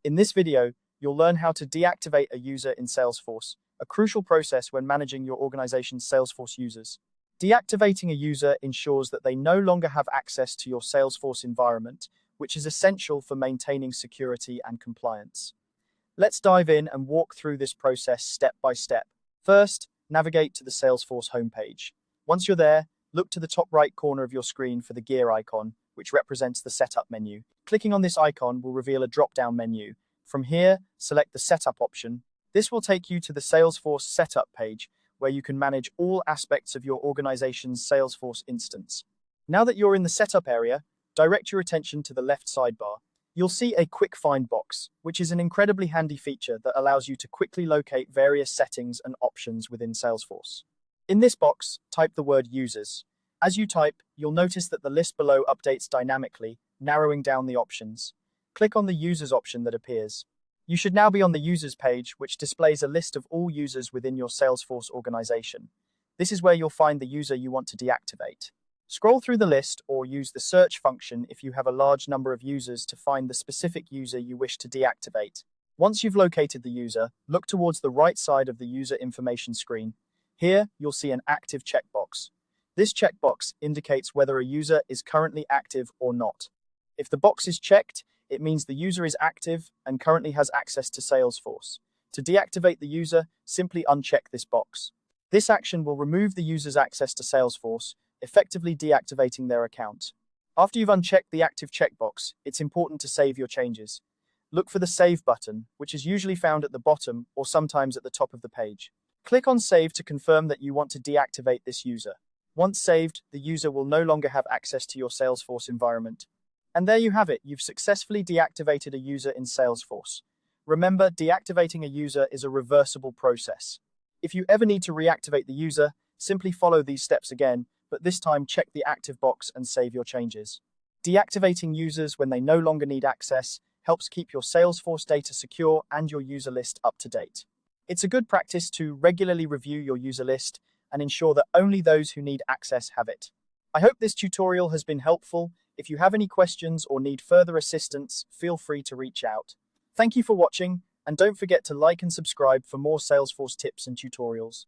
In this video, you'll learn how to deactivate a user in Salesforce, a crucial process when managing your organization's Salesforce users. Deactivating a user ensures that they no longer have access to your Salesforce environment, which is essential for maintaining security and compliance. Let's dive in and walk through this process step by step. First, navigate to the Salesforce homepage. Once you're there, look to the top right corner of your screen for the gear icon, which represents the setup menu. Clicking on this icon will reveal a drop-down menu. From here, select the setup option. This will take you to the Salesforce setup page, where you can manage all aspects of your organization's Salesforce instance. Now that you're in the setup area, direct your attention to the left sidebar. You'll see a quick find box, which is an incredibly handy feature that allows you to quickly locate various settings and options within Salesforce. In this box, type the word users. As you type, you'll notice that the list below updates dynamically, narrowing down the options. Click on the users option that appears. You should now be on the users page, which displays a list of all users within your Salesforce organization. This is where you'll find the user you want to deactivate. Scroll through the list or use the search function if you have a large number of users to find the specific user you wish to deactivate. Once you've located the user, look towards the right side of the user information screen. Here, you'll see an active checkbox. This checkbox indicates whether a user is currently active or not. If the box is checked, it means the user is active and currently has access to Salesforce. To deactivate the user, simply uncheck this box. This action will remove the user's access to Salesforce, effectively deactivating their account. After you've unchecked the active checkbox, it's important to save your changes. Look for the Save button, which is usually found at the bottom or sometimes at the top of the page. Click on Save to confirm that you want to deactivate this user. Once saved, the user will no longer have access to your Salesforce environment. And there you have it, you've successfully deactivated a user in Salesforce. Remember, deactivating a user is a reversible process. If you ever need to reactivate the user, simply follow these steps again, but this time check the active box and save your changes. Deactivating users when they no longer need access helps keep your Salesforce data secure and your user list up to date. It's a good practice to regularly review your user list and ensure that only those who need access have it. I hope this tutorial has been helpful. If you have any questions or need further assistance, feel free to reach out. Thank you for watching, and don't forget to like and subscribe for more Salesforce tips and tutorials.